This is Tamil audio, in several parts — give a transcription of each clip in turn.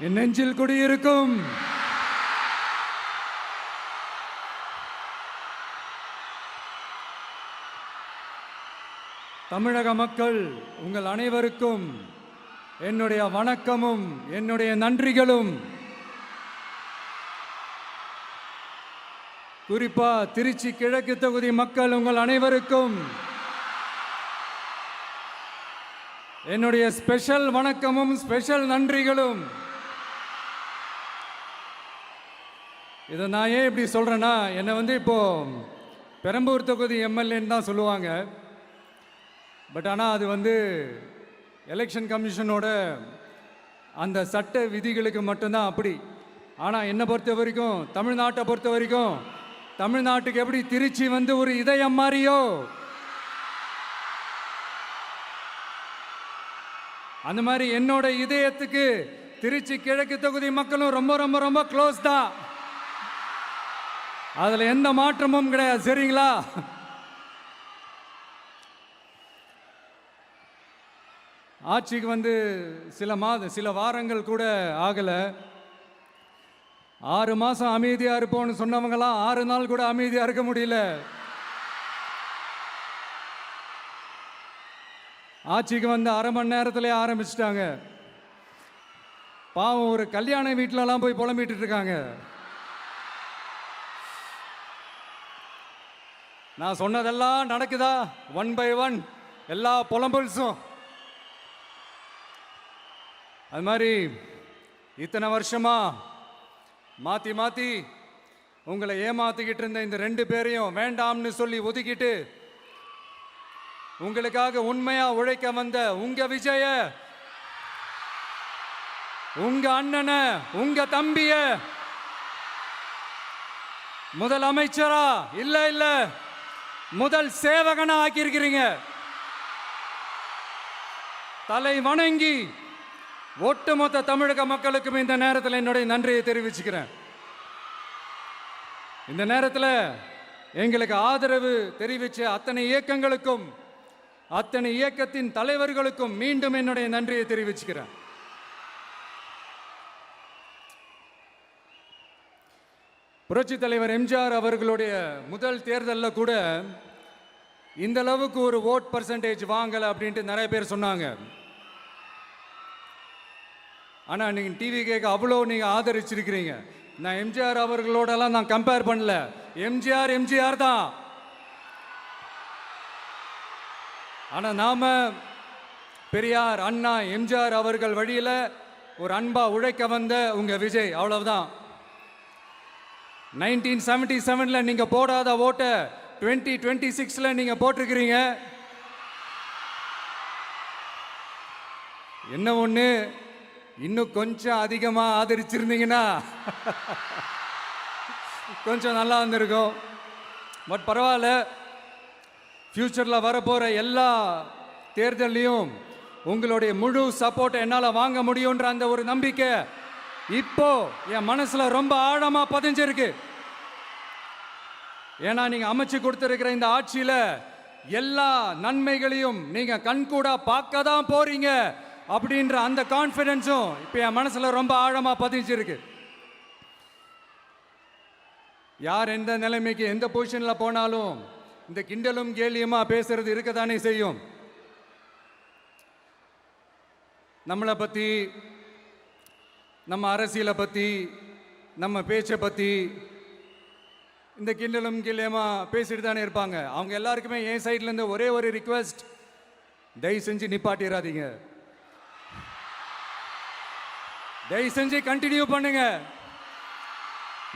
என் நெஞ்சில் குடியிருக்கும் தமிழக மக்கள் உங்கள் அனைவருக்கும் என்னுடைய வணக்கமும் என்னுடைய நன்றிகளும். குறிப்பா திருச்சி கிழக்கு தொகுதி மக்கள் உங்கள் அனைவருக்கும் என்னுடைய ஸ்பெஷல் வணக்கமும் ஸ்பெஷல் நன்றிகளும். இதை நான் ஏன் இப்படி சொல்றேன்னா, என்னை இப்போ பெரம்பூர் தொகுதி எம்எல்ஏன்னு தான் சொல்லுவாங்க. பட் ஆனால் அது எலெக்ஷன் கமிஷனோட அந்த சட்ட விதிகளுக்கு மட்டும்தான் அப்படி. ஆனால் என்னை பொறுத்த வரைக்கும், தமிழ்நாட்டை பொறுத்த வரைக்கும், தமிழ்நாட்டுக்கு எப்படி திருச்சி ஒரு இதயம் மாறியோ, அந்த மாதிரி என்னோட இதயத்துக்கு திருச்சி கிழக்கு தொகுதி மக்களும் ரொம்ப ரொம்ப ரொம்ப க்ளோஸ் தான். அதில் எந்த மாற்றமும் கிடையாது. சரிங்களா? ஆட்சிக்கு சில வாரங்கள் கூட ஆகலை. 6 மாதம் அமைதியாக இருப்போம்னு சொன்னவங்களாம் 6 நாள் கூட அமைதியாக இருக்க முடியல. ஆட்சிக்கு 1/2 மணி நேரத்திலே ஆரம்பிச்சிட்டாங்க. பாவம், ஒரு கல்யாண வீட்டிலலாம் போய் புலம்பிட்டு இருக்காங்க. நான் சொன்னதெல்லாம் நடக்குதா? 1 by 1 எல்லா புலம்பல்ஸும். அது மாதிரி இத்தனை வருஷமா மாற்றி மாற்றி உங்களை ஏமாத்திக்கிட்டு இருந்த இந்த 2 பேரையும் வேண்டாம்னு சொல்லி ஒதுக்கிட்டு உங்களுக்காக உண்மையா உழைக்க வந்த உங்க விஜய, உங்க அண்ணனை, உங்க தம்பிய முதல் அமைச்சரா இல்ல முதல் சேவகனா ஆக்கியிருக்கிறீங்க. தலை வணங்கி ஒட்டுமொத்த தமிழக மக்களுக்கும் இந்த நேரத்தில் என்னுடைய நன்றியை தெரிவிச்சுக்கிறேன். இந்த நேரத்தில் எங்களுக்கு ஆதரவு தெரிவிச்ச அத்தனை இயக்கங்களுக்கும், அத்தனை இயக்கத்தின் தலைவர்களுக்கும் மீண்டும் என்னுடைய நன்றியை தெரிவிச்சுக்கிறேன். புரட்சி தலைவர் எம்ஜிஆர் அவர்களுடைய முதல் தேர்தலில் கூட இந்த அளவுக்கு ஒரு ஓட் பர்சன்டேஜ் வாங்கலை அப்படின்ட்டு நிறைய பேர் சொன்னாங்க. ஆனால் நீங்கள் டிவி கேட்க அவ்வளோ நீங்கள் ஆதரிச்சிருக்கிறீங்க. நான் எம்ஜிஆர் அவர்களோடலாம் நான் கம்பேர் பண்ணல. எம்ஜிஆர் தான். ஆனால் நாம பெரியார், அண்ணா, எம்ஜிஆர் அவர்கள் வழியில் ஒரு அன்பா உழைக்க வந்த உங்க விஜய், அவ்வளவுதான். 1977 நீங்க போடாத ஓட்டை 2026 நீங்க போட்டிருக்கிறீங்க. என்ன ஒண்ணு, இன்னும் கொஞ்சம் அதிகமா ஆதரிச்சிருந்தீங்கன்னா கொஞ்சம் நல்லா இருந்திருக்கும். பட் பரவாயில்ல, ஃபியூச்சரில் வரப்போகிற எல்லா தேர்தலையும் உங்களுடைய முழு சப்போர்ட்டை என்னால் வாங்க முடியுன்ற அந்த ஒரு நம்பிக்கை இப்போ என் மனசுல ரொம்ப ஆழமா பதிஞ்சிருக்கு. ஏன்னா நீங்க அமைச்சு கொடுத்திருக்கிற இந்த ஆட்சியில எல்லா நன்மைகளையும் நீங்க கண்கூடா பார்க்க தான் போறீங்க அப்படின்ற அந்த கான்ஃபிடன்ஸும் இப்போ என் மனசுல ரொம்ப ஆழமா பதிஞ்சிருக்கு. யார் எந்த நிலைமைக்கு எந்த பொசிஷன்ல போனாலும் இந்த கிண்டலும் கேலியுமா பேசுறது இருக்கத்தானே செய்யும். நம்மளை பத்தி, நம்ம அரசியலை பற்றி, நம்ம பேச்சை பற்றி இந்த கிண்டலும் கிள்ளையமா பேசிட்டு தானே இருப்பாங்க. அவங்க எல்லாருக்குமே என் சைட்லேருந்து ஒரே ஒரு ரிக்வெஸ்ட், தயவு செஞ்சு நிப்பாட்டிடாதீங்க. தயவு செஞ்சு கண்டினியூ பண்ணுங்க.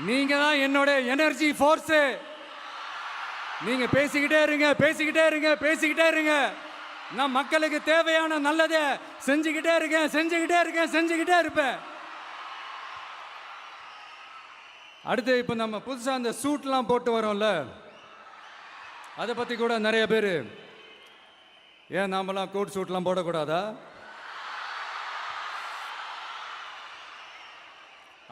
நீங்க தான் என்னோட எனர்ஜி ஃபோர்ஸு. நீங்க பேசிக்கிட்டே இருங்க. நான் மக்களுக்கு தேவையான நல்லதை செஞ்சுக்கிட்டே இருப்பேன். அடுத்து இப்போ நம்ம புதுசாக அந்த சூட்லாம் போட்டு வரோம்ல, அதை பற்றி கூட நிறைய பேர், ஏன் நாமெல்லாம் கோட் சூட்லாம் போடக்கூடாதா?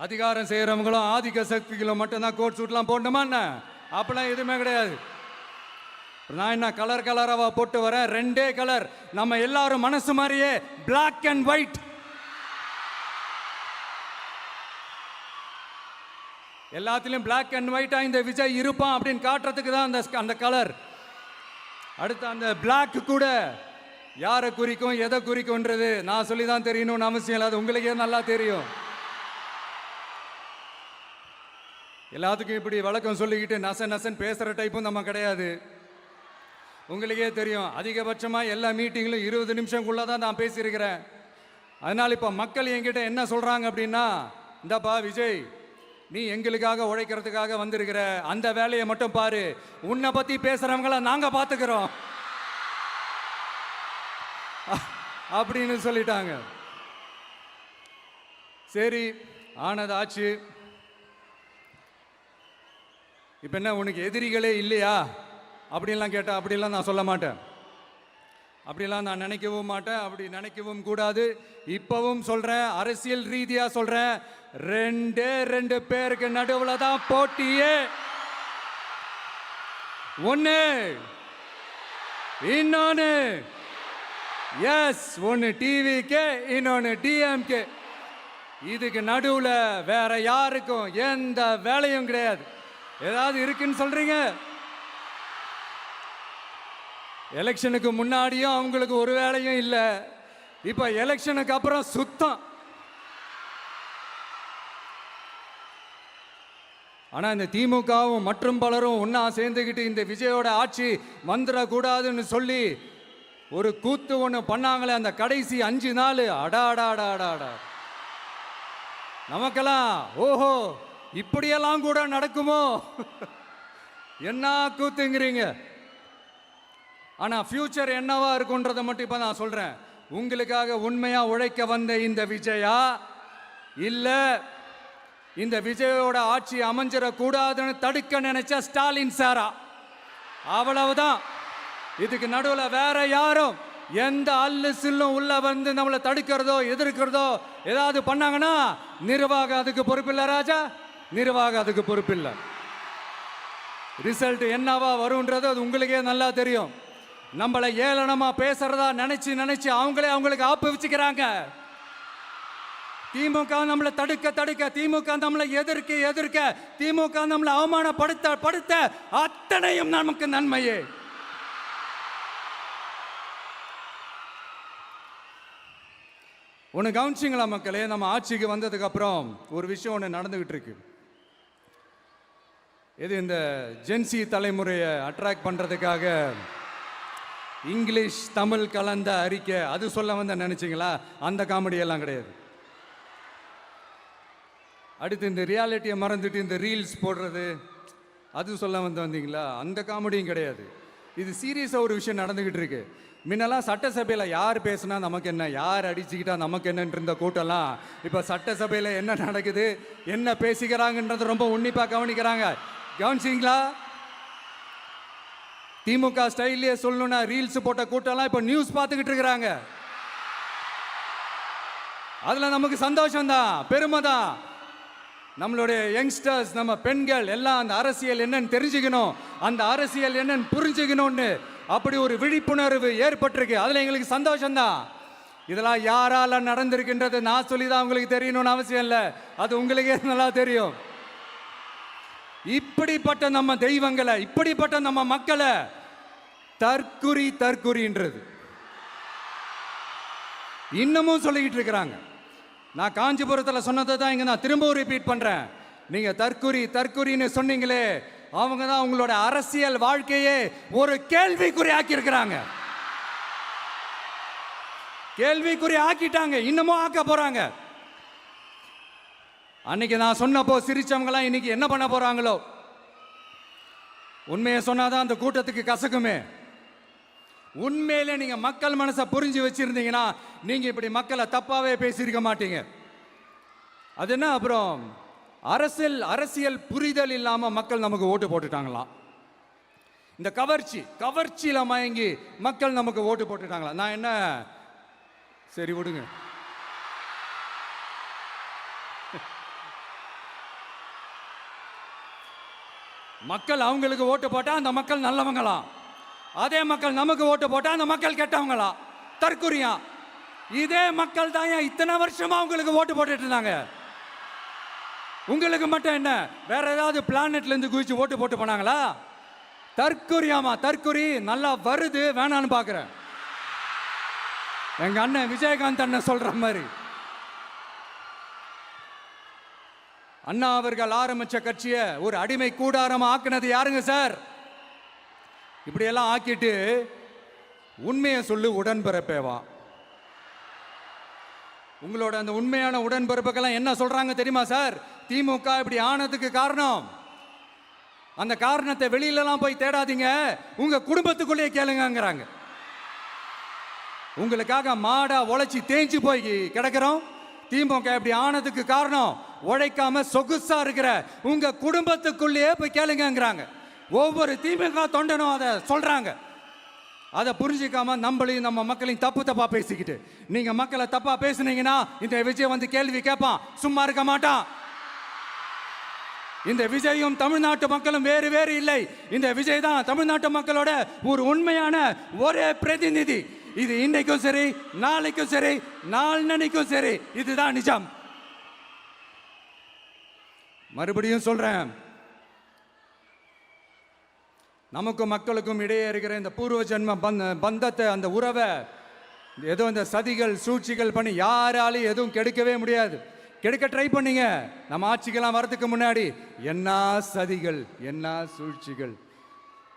அதிகாரம் செய்கிறவங்களும் ஆதிக்க சக்திகளும் மட்டும்தான் கோட் சூட்லாம் போடணுமா என்ன? அப்பெல்லாம் எதுவுமே கிடையாது. நான் என்ன கலராக போட்டு வரேன், 2 கலர். நம்ம எல்லாரும் மனசு மாதிரியே பிளாக் அண்ட் ஒயிட். எல்லாத்திலும் பிளாக் அண்ட் ஒயிட்டா இந்த விஜய் இருப்பான் அப்படின்னு காட்டுறதுக்கு தான் அந்த கலர். அடுத்து அந்த பிளாக் கூட யாரை குறிக்கும் எதை குறிக்கும்ன்றது நான் சொல்லி தான் தெரியணும்னு அவசியம் இல்லை, அது உங்களுக்கே நல்லா தெரியும். எல்லாத்துக்கும் இப்படி வழக்கம் சொல்லிக்கிட்டு நசன் பேசுகிற டைப்பும் நம்ம கிடையாது. உங்களுக்கே தெரியும், அதிகபட்சமாக எல்லா மீட்டிங்கிலும் 20 நிமிஷம்குள்ளே தான் நான் பேசியிருக்கிறேன். அதனால் இப்போ மக்கள் என்கிட்ட என்ன சொல்கிறாங்க அப்படின்னா, இந்தப்பா விஜய், நீ எங்களுக்காக உழைக்கிறதுக்காக வந்திருக்கிற, அந்த வேலையை மட்டும் பாரு, உன்னை பற்றி பேசுகிறவங்கள நாங்கள் பார்த்துக்கிறோம் அப்படின்னு சொல்லிட்டாங்க. சரி, ஆனது ஆச்சு. இப்போ என்ன, உனக்கு எதிரிகளே இல்லையா அப்படின்லாம் கேட்டேன். அப்படிலாம் நான் சொல்ல மாட்டேன், அப்படிலாம் நான் நினைக்கவும் மாட்டேன், அப்படி நினைக்கவும் கூடாது. இப்பவும் சொல்கிறேன், அரசியல் ரீதியாக சொல்கிறேன், 2 பேருக்கு நடுவில் தான் போட்டியே. ஒன்று இன்னொன்று, எஸ், ஒன்று டிவிக்கு, இன்னொன்று டிஎம்கே. இதுக்கு நடுவில் வேற யாருக்கும் எந்த வேலையும் கிடையாது. ஏதாவது இருக்குன்னு சொல்றீங்க? எலெக்ஷனுக்கு முன்னாடியும் அவங்களுக்கு ஒரு வேலையும் இல்லை, இப்ப எலெக்ஷனுக்கு அப்புறம் சுத்தம். ஆனா இந்த திமுகவும் மற்றும் பலரும் ஒன்னா சேர்ந்துக்கிட்டு இந்த விஜயோட ஆட்சி வந்துடக்கூடாதுன்னு சொல்லி ஒரு கூத்து ஒன்று பண்ணாங்களே, அந்த கடைசி 5 நாள், அடாடாடாடாடா, நமக்கெல்லாம் ஓஹோ இப்படியெல்லாம் கூட நடக்குமோ என்ன கூத்துங்கிறீங்க. ஆனா ஃபியூச்சர் என்னவா இருக்குன்றதை மட்டும் இப்ப நான் சொல்றேன். உங்களுக்காக உண்மையா உழைக்க வந்த இந்த விஜயா, இல்ல இந்த விஜயோட ஆட்சி அமைஞ்சிடக்கூடாதுன்னு தடுக்க நினைச்ச ஸ்டாலின் சாரா, அவ்வளவுதான். இதுக்கு நடுவில் வேற யாரும் எந்த அல்லு சில்லும் உள்ள வந்து நம்மளை தடுக்கிறதோ எதிர்க்கிறதோ ஏதாவது பண்ணாங்கன்னா நிர்வாகம் அதுக்கு பொறுப்பில்லை ராஜா, நிர்வாகம் அதுக்கு பொறுப்பில்லை. ரிசல்ட் என்னவா வரும்ன்றது அது உங்களுக்கே நல்லா தெரியும். நம்மளை ஏளனமா பேசுறதா நினைச்சு அவங்களுக்கு ஆப்பு வச்சுக்கிறாங்க. திமுக நம்மளை தடுக்க, திமுக நம்மளை எதிர்க்க, திமுக நம்மளை அவமானப்படுத்த அத்தனையும் நமக்கு நன்மையே. ஒன்று கவனிச்சிங்களா மக்களே, நம்ம ஆட்சிக்கு வந்ததுக்கு அப்புறம் ஒரு விஷயம் ஒன்று நடந்துகிட்டு இருக்கு. இது இந்த ஜென்சி தலைமுறையை அட்ராக்ட் பண்றதுக்காக இங்கிலீஷ் தமிழ் கலந்த அறிக்கை, அது சொல்ல வந்த நினைச்சிங்களா? அந்த காமெடி எல்லாம் கிடையாது. அடுத்து இந்த ரியாலிட்டியை மறந்துட்டு இந்த ரீல்ஸ் போடுறது, அது சொல்ல வந்தீங்களா? அந்த காமெடியும் கிடையாது. இது சீரியஸாக ஒரு விஷயம் நடந்துகிட்டு இருக்கு. முன்னெல்லாம் சட்டசபையில் யார் பேசுனா நமக்கு என்ன, யார் அடிச்சுக்கிட்டா நமக்கு என்னன்னு இருந்த கூட்டம்லாம் இப்போ சட்டசபையில் என்ன நடக்குது, என்ன பேசிக்கிறாங்கன்றது ரொம்ப உன்னிப்பாக கவனிக்கிறாங்க. கவனிச்சிங்களா? திமுக ஸ்டைல்லையே சொல்லணும்னா ரீல்ஸ் போட்ட கூட்டம்லாம் இப்போ நியூஸ் பார்த்துக்கிட்டு இருக்கிறாங்க. அதில் நமக்கு சந்தோஷம் தான், பெருமை தான். நம்மளுடைய யங்ஸ்டர்ஸ், நம்ம பெண்கள் எல்லாம் அந்த அரசியல் என்னன்னு தெரிஞ்சுக்கணும், அந்த அரசியல் என்னன்னு புரிஞ்சுக்கணும்னு அப்படி ஒரு விழிப்புணர்வு ஏற்பட்டிருக்கு. அதில் எங்களுக்கு சந்தோஷம் தான். இதெல்லாம் யாரால நடந்திருக்கின்றது நான் சொல்லி தான் உங்களுக்கு தெரியணும்னு அவசியம் இல்லை, அது உங்களுக்கே நல்லா தெரியும். இப்படிப்பட்ட நம்ம தெய்வங்களை, இப்படிப்பட்ட நம்ம மக்களை தற்குறின்றது இன்னமும் சொல்லிக்கிட்டு இருக்கிறாங்க. நான் காஞ்சிபுரத்தில் சொன்னதை தான் இங்கே நான் திரும்பவும் ரிப்பீட் பண்ணுறேன். நீங்கள் தற்குறின்னு சொன்னீங்களே, அவங்க தான் உங்களோட அரசியல் வாழ்க்கையே ஒரு கேள்விக்குறி ஆக்கியிருக்கிறாங்க. கேள்விக்குறி ஆக்கிட்டாங்க, இன்னமும் ஆக்க போறாங்க. அன்னைக்கு நான் சொன்னப்போ சிரிச்சவங்களாம் இன்னைக்கு என்ன பண்ண போறாங்களோ. உண்மையை சொன்னாதான் அந்த கூட்டத்துக்கு கசக்குமே. உண்மையிலே நீங்க மக்கள் மனசை புரிஞ்சு வச்சிருந்தீங்கன்னா நீங்க இப்படி மக்களை தப்பாவே பேசியிருக்க மாட்டீங்க. அது என்ன, அப்புறம் அரசியல் புரிதல் இல்லாம மக்கள் நமக்கு ஓட்டு போட்டுட்டாங்களாம். இந்த கவர்ச்சியில மயங்கி மக்கள் நமக்கு ஓட்டு போட்டுட்டாங்களா? நான் என்ன, சரி விடுங்க. மக்கள் அவங்களுக்கு ஓட்டு போட்டா அந்த மக்கள் நல்லவங்களாம், அதே மக்கள் நமக்கு ஓட்டு போட்டா அந்த மக்கள் கெட்டவங்களா, தற்குறியா. இதே மக்கள் தான் இத்தனை வருஷமா அவங்களுக்கு ஓட்டு போட்டுட்டு இருந்தாங்க. உங்களுக்கு மட்டும் என்ன, வேற ஏதாவது பிளானெட்ல இருந்து குதிச்சு ஓட்டு போட்டு போனாங்களா? தற்கொரியாமா, தற்கொரி நல்லா வருது, வேணான்னு பாக்குறேன். எங்க அண்ணன் விஜயகாந்த் அண்ணன் சொல்ற மாதிரி, அண்ணா அவர்கள் ஆரம்பிச்ச கட்சியை ஒரு அடிமை கூடாரமா ஆக்குனது யாருங்க சார்? இப்படியெல்லாம் ஆக்கிட்டு உண்மையை சொல்லு உடன்பிறப்பேவா. உங்களோட அந்த உண்மையான உடன்பிறப்புக்கெல்லாம் என்ன சொல்றாங்க தெரியுமா சார்? திமுக இப்படி ஆனதுக்கு காரணம், அந்த காரணத்தை வெளியிலலாம் போய் தேடாதீங்க, உங்க குடும்பத்துக்குள்ளேயே கேளுங்கிறாங்க. உங்களுக்காக மாடா உழைச்சி தேஞ்சு போய் கிடக்கிறோம். திமுக இப்படி ஆனதுக்கு காரணம் உழைக்காம சொகுசா இருக்கிற உங்க குடும்பத்துக்குள்ளேயே போய் கேளுங்கிறாங்க. ஒவ்வொரு திமுக தொண்டனும் அதை சொல்றாங்க. அதை புரிஞ்சிக்காம நம்மளையும் நம்ம மக்களையும் தப்பா பேசிக்கிட்டு, நீங்க மக்களை தப்பா பேசுனீங்கன்னா இந்த விஜய் வந்து கேள்வி கேட்பான், சும்மா இருக்க மாட்டான். இந்த விஜயும் தமிழ்நாட்டு மக்களும் வேறு வேறு இல்லை. இந்த விஜய் தான் தமிழ்நாட்டு மக்களோட ஒரு உண்மையான ஒரே பிரதிநிதி. இது இன்னைக்கும் சரி, நாளைக்கும் சரி, நாளன்னைக்கும் சரி, இதுதான் நிஜம். மறுபடியும் சொல்றேன், நமக்கும் மக்களுக்கும் இடையே இருக்கிற இந்த பூர்வ ஜென்ம பந்தத்தை, அந்த உறவை ஏதோ இந்த சதிகள் சூழ்ச்சிகள் பண்ணி யாராலையும் எதுவும் கெடுக்கவே முடியாது. கெடுக்க ட்ரை பண்ணீங்க, நம்ம ஆட்சிக்கெல்லாம் வரதுக்கு முன்னாடி என்ன சதிகள், என்ன சூழ்ச்சிகள்,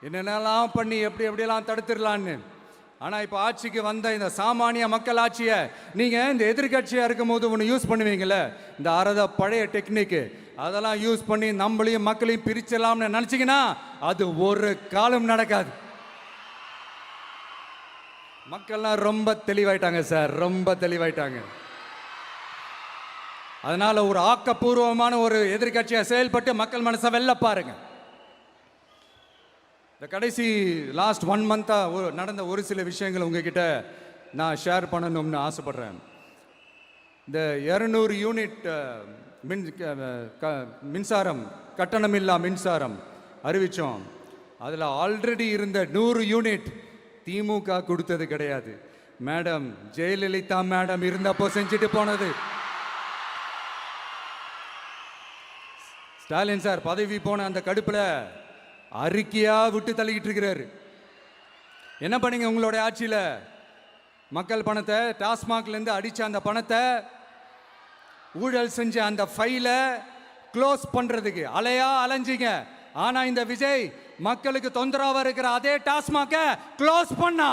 என்னென்னலாம் பண்ணி எப்படியெல்லாம் தடுத்துடலான்னு. ஆனால் இப்போ ஆட்சிக்கு வந்த இந்த சாமானிய மக்கள் ஆட்சியை நீங்கள் இந்த எதிர்கட்சியாக இருக்கும் போது ஒன்று யூஸ் பண்ணுவீங்கள்ல, இந்த பழைய டெக்னிக்கு, அதெல்லாம் யூஸ் பண்ணி நம்மளையும் மக்களையும் பிரிச்சலாம்னு நினச்சிங்கன்னா அது ஒரு காலம் நடக்காது. மக்கள்லாம் ரொம்ப தெளிவாயிட்டாங்க சார், ரொம்ப தெளிவாயிட்டாங்க. அதனால ஒரு ஆக்கப்பூர்வமான ஒரு எதிர்கட்சியை செயல்பட்டு மக்கள் மனசை வெல்ல பாருங்க. இந்த கடைசி லாஸ்ட் 1 மந்த்தா நடந்த ஒரு சில விஷயங்கள் உங்ககிட்ட நான் ஷேர் பண்ணணும்னு ஆசைப்படுறேன். இந்த 200 யூனிட் மின்சாரம், கட்டணமில்லா மின்சாரம் அறிவிச்சோம். அதில் ஆல்ரெடி இருந்த 100 யூனிட் திமுக கொடுத்தது கிடையாது. மேடம் ஜெயலலிதா மேடம் இருந்தப்போ செஞ்சுட்டு போனது. ஸ்டாலின் சார் பதவி போன அந்த கடுப்புல அறிக்கையா விட்டு தள்ளிக்கிட்டு இருக்கிறாரு. என்ன பண்ணீங்க உங்களுடைய ஆட்சியில்? மக்கள் பணத்தை, டாஸ்மாக்ல இருந்து அடிச்ச அந்த பணத்தை, ஊழல் செஞ்ச அந்த ஃபைலை க்ளோஸ் பண்றதுக்கு அலையா அலைஞ்சிங்க. ஆனா இந்த விஜய் மக்களுக்கு தொந்தரவா இருக்கிற அதே டாஸ்மாக க்ளோஸ் பண்ணா.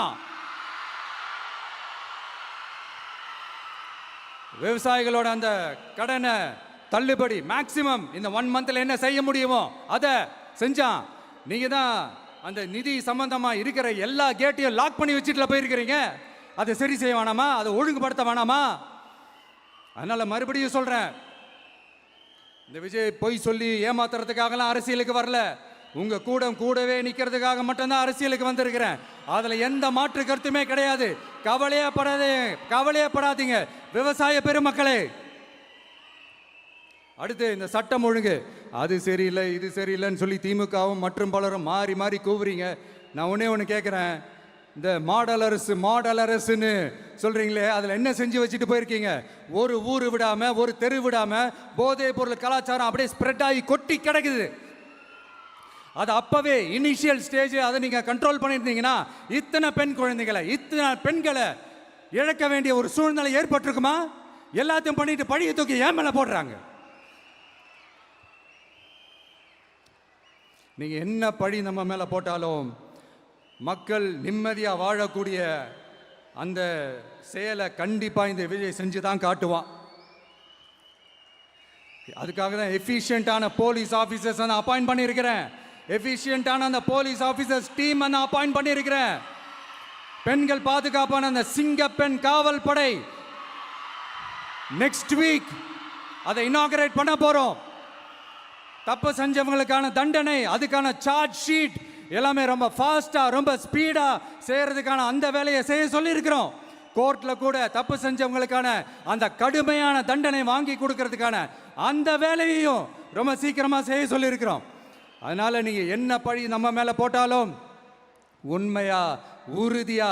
விவசாயிகளோட அந்த கடனை தள்ளுபடி மேக்சிமம் இந்த 1 மந்த்ல என்ன செய்ய முடியுமோ அதை செஞ்சான். நீங்க தான் அந்த நிதி சம்பந்தமா இருக்கிற எல்லா கேட்டையும் லாக் பண்ணி வச்சுட்டு போயிருக்கிறீங்க. அதை சரி செய்ய வேணாமா? அதை ஒழுங்குபடுத்த வேணாமா? அதனால மறுபடியும் சொல்றேன், இந்த விஜய் பொய் சொல்லி ஏமாத்துறதுக்காகலாம் அரசியலுக்கு வரல. உங்க கூடவே நிக்கிறதுக்காக மட்டும்தான் அரசியலுக்கு வந்திருக்கிறேன். அதுல எந்த மாற்று கருத்துமே கிடையாது. கவலையப்படாதீங்க விவசாய பெருமக்களே. அடுத்து இந்த சட்டம் ஒழுங்கு, அது சரியில்லை இது சரியில்லைன்னு சொல்லி திமுகவும் மற்றும் பலரும் மாறி மாறி கூவுறீங்க. நான் ஒன்று கேட்குறேன், இந்த மாடல் அரசுன்னு சொல்றீங்களே, அதில் என்ன செஞ்சு வச்சுட்டு போயிருக்கீங்க? ஒரு ஊர் விடாம, ஒரு தெரு விடாம போதைப் பொருள் கலாச்சாரம் அப்படியே ஸ்ப்ரெட் ஆகி கொட்டி கிடக்குது. அது அப்பவே இனிஷியல் ஸ்டேஜ் அதை நீங்க கண்ட்ரோல் பண்ணியிருந்தீங்கன்னா இத்தனை பெண்களை இழக்க வேண்டிய ஒரு சூழ்நிலை ஏற்பட்டிருக்குமா? எல்லாத்தையும் பண்ணிட்டு பழிய தூக்கி ஏன் மேல போடுறாங்க. நீங்க என்ன பழி நம்ம மேல போட்டாலும் மக்கள் நிம்மதியா வாழக்கூடிய அந்த செயலை கண்டிப்பா இந்த விஜய் செஞ்சு தான் காட்டுவான். அதுக்காக தான் எஃபிஷியன்டான போலீஸ் ஆஃபீஸர்ஸ் நான் அப்பாயிண்ட் பண்ணியிருக்கிறேன். எஃபிஷியன்டான அந்த போலீஸ் ஆஃபீஸர்ஸ் டீம் நான் அப்பாயிண்ட் பண்ணியிருக்கிறேன். பெண்கள் பாதுகாப்பான அந்த சிங்க பெண் காவல் படை நெக்ஸ்ட் வீக் அதை இனாகரேட் பண்ண போறோம். தப்பு செஞ்சவங்களுக்கான தண்டனை, அதுக்கான சார்ஜ் ஷீட் எல்லாமே ரொம்ப ஃபாஸ்டா, ரொம்ப ஸ்பீடா செய்யறதுக்கான அந்த வேலையை செய்ய சொல்லி இருக்கிறோம். கோர்ட்ல கூட தப்பு செஞ்சவங்களுக்கான அந்த கடுமையான தண்டனை வாங்கி கொடுக்கறதுக்கான அந்த வேலையையும் ரொம்ப சீக்கிரமா செய்ய சொல்லி இருக்கிறோம். அதனால நீங்க என்ன பழி நம்ம மேல போட்டாலும் உண்மையா உறுதியா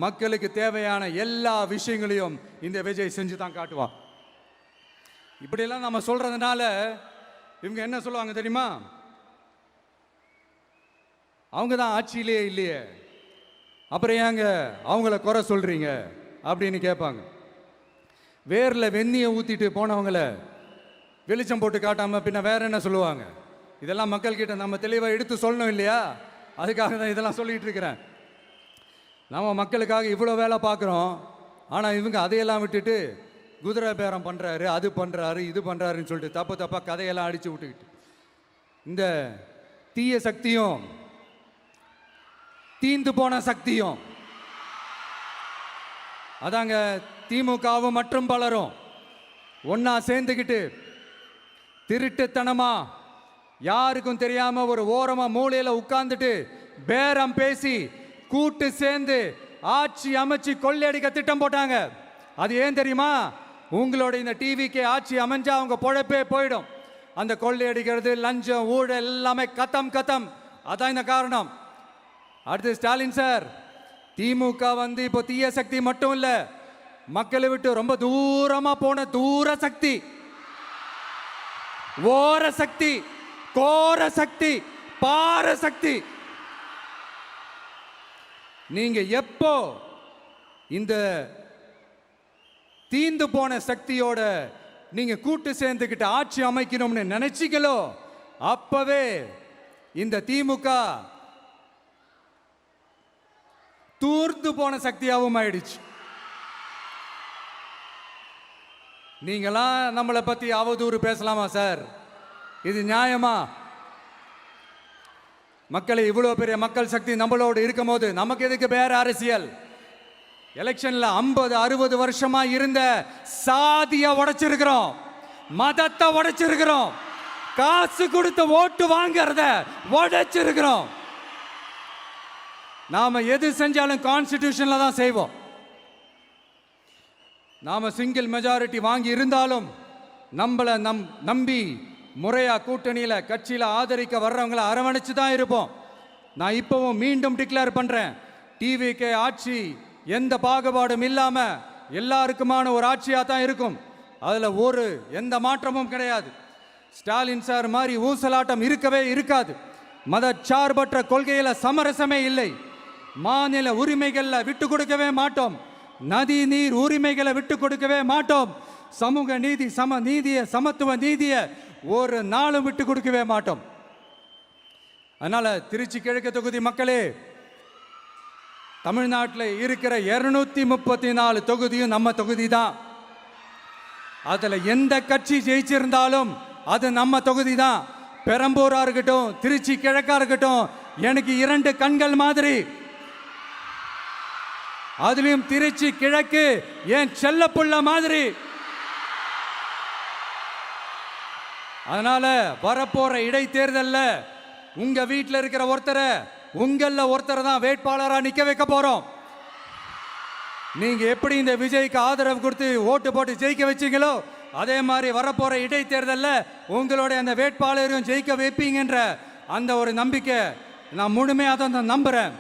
மக்களுக்கு தேவையான எல்லா விஷயங்களையும் இந்த விஜய் செஞ்சு தான் காட்டுவான். இப்படியெல்லாம் நம்ம சொல்றதுனால இவங்க என்ன சொல்லுவாங்க தெரியுமா? அவங்க தான் ஆட்சியிலே இல்லையே, அப்புறம் ஏங்க அவங்கள குறை சொல்றீங்க அப்படின்னு கேட்பாங்க. வேரில் வெந்நியை ஊற்றிட்டு போனவங்கள வெளிச்சம் போட்டு காட்டாமல் பின்ன வேற என்ன சொல்லுவாங்க? இதெல்லாம் மக்கள்கிட்ட நம்ம தெளிவாக எடுத்து சொல்லணும் இல்லையா? அதுக்காக தான் இதெல்லாம் சொல்லிட்டு இருக்கிறேன். நம்ம மக்களுக்காக இவ்வளோ வேலை பார்க்குறோம், ஆனால் இவங்க அதையெல்லாம் விட்டுட்டு குதிரை பேரம் பண்ணுறாரு, அது பண்ணுறாரு, இது பண்ணுறாருன்னு சொல்லிட்டு தப்பு தப்பாக கதையெல்லாம் அடித்து விட்டுக்கிட்டு இந்த தீய சக்தியும் தீந்து போன சக்தியும் அதாங்க திமுகவும் மற்றும் பலரும் ஒன்னா சேர்ந்துக்கிட்டு திருட்டுத்தனமா யாருக்கும் தெரியாம ஒரு ஓரமா மூலையில உட்கார்ந்துட்டு பேரம் பேசி கூட்டு சேர்ந்து ஆட்சி அமைச்சு கொள்ளையடிக்க திட்டம் போட்டாங்க. அது ஏன் தெரியுமா? உங்களோட இந்த டிவிக்கு ஆட்சி அமைஞ்சா அவங்க பொழப்பே போயிடும். அந்த கொள்ளையடிக்கிறது, லஞ்சம், ஊழல் எல்லாமே கத்தம் கத்தம். அதான் இந்த காரணம். அடுத்து ஸ்டாலின் சார், திமுக வந்து இப்போ தீய சக்தி மட்டும் இல்ல, மக்களை விட்டு ரொம்ப தூரமா போன தூர சக்தி, ஓர சக்தி, கோர சக்தி, பார சக்தி. நீங்க எப்போ இந்த தீந்து போன சக்தியோட நீங்க கூட்டு சேர்ந்துக்கிட்டு ஆட்சி அமைக்கணும்னு நினைச்சீங்களோ, அப்பவே இந்த திமுக தூர்ந்து போன சக்தியாகவும் ஆயிடுச்சு. நீங்களாம் நம்மளை பத்தி அவதூறு பேசலாமா சார்? இது நியாயமா? மக்களை இவ்வளவு பெரிய மக்கள் சக்தி நம்மளோடு இருக்கும் போது நமக்கு எதுக்கு வேற அரசியல்? எலெக்ஷன்ல 50-60 வருஷமா இருந்த சாதிய உடைச்சிருக்கிறோம், மதத்தை உடைச்சிருக்கிறோம், காசு கொடுத்து ஓட்டு வாங்கறத உடைச்சிருக்கிறோம். நாம எது செஞ்சாலும் கான்ஸ்டிடியூஷன்ல தான் செய்வோம். நாம சிங்கிள் மெஜாரிட்டி வாங்கி இருந்தாலும் நம்மளை நம்பி முறையா கூட்டணியில கட்சியில ஆதரிக்க வர்றவங்களை அரவணைச்சு தான் இருப்போம். நான் இப்பவும் மீண்டும் டிக்ளேர் பண்றேன், டிவிகே ஆட்சி எந்த பாகுபாடும் இல்லாம எல்லாருக்குமான ஒரு ஆட்சியா தான் இருக்கும். அதுல எந்த மாற்றமும் கிடையாது. ஸ்டாலின் சார் மாதிரி ஊசலாட்டம் இருக்கவே இருக்காது. மதச்சார்பற்ற கொள்கையில சமரசமே இல்லை. மாநில உரிமைகளை விட்டு கொடுக்கவே மாட்டோம். நதி நீர் உரிமைகளை விட்டு கொடுக்கவே மாட்டோம். சமூக நீதி, சம நீதிய, சமத்துவ நீதிய ஒரு நாளும் விட்டு கொடுக்கவே மாட்டோம். அதனால திருச்சி கிழக்கு தொகுதி மக்களே, தமிழ்நாட்டில் இருக்கிற 234 தொகுதியும் நம்ம தொகுதி தான். அதுல எந்த கட்சி ஜெயிச்சிருந்தாலும் அது நம்ம தொகுதி தான். பெரம்பூரா இருக்கட்டும், திருச்சி கிழக்கா இருக்கட்டும், எனக்கு 2 கண்கள் மாதிரி. அதுலயும் திருச்சி கிழக்கு என் செல்ல புள்ள மாதிரி. அதனால வரப்போற இடைத்தேர்தல்ல உங்க வீட்டில் இருக்கிற ஒருத்தரை, உங்கள ஒருத்தரை தான் வேட்பாளரா நிக்க வைக்க போறோம். நீங்க எப்படி இந்த விஜய்க்கு ஆதரவு கொடுத்து ஓட்டு போட்டு ஜெயிக்க வச்சீங்களோ, அதே மாதிரி வரப்போற இடைத்தேர்தல்ல உங்களுடைய அந்த வேட்பாளரையும் ஜெயிக்க வைப்பீங்கன்ற அந்த ஒரு நம்பிக்கை நான் முழுமையாக தான் நம்புறேன்.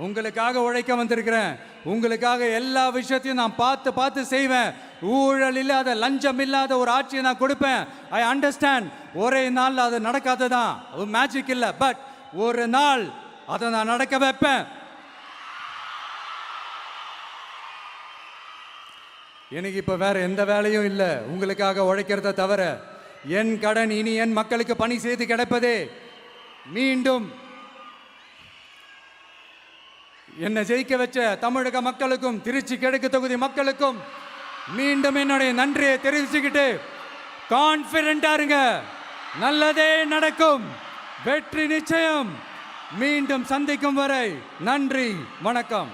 உங்களுக்காக உழைக்க வந்திருக்கிறேன். உங்களுக்காக எல்லா விஷயத்தையும் நான் பார்த்து பார்த்து செய்வேன். ஊழல் இல்லாத, லஞ்சம் இல்லாத ஒரு ஆட்சியை நான் கொடுப்பேன். I understand. ஒரே நாள் அது நடக்காததான், ஒரு மேஜிக் இல்லை. பட் ஒரு நாள் அதை நான் நடக்க வைப்பேன். எனக்கு இப்ப வேற எந்த வேலையும் இல்லை உங்களுக்காக உழைக்கிறத தவிர. என் கடன் இனி என் மக்களுக்கு பணி செய்து கிடைப்பதே. மீண்டும் என்னை ஜெயிக்க வச்ச தமிழக மக்களுக்கும் திருச்சி கிழக்கு தொகுதி மக்களுக்கும் மீண்டும் என்னுடைய நன்றியை தெரிவிச்சுக்கிட்டு கான்பிடண்டா இருங்க, நல்லதே நடக்கும், வெற்றி நிச்சயம். மீண்டும் சந்திக்கும் வரை நன்றி, வணக்கம்.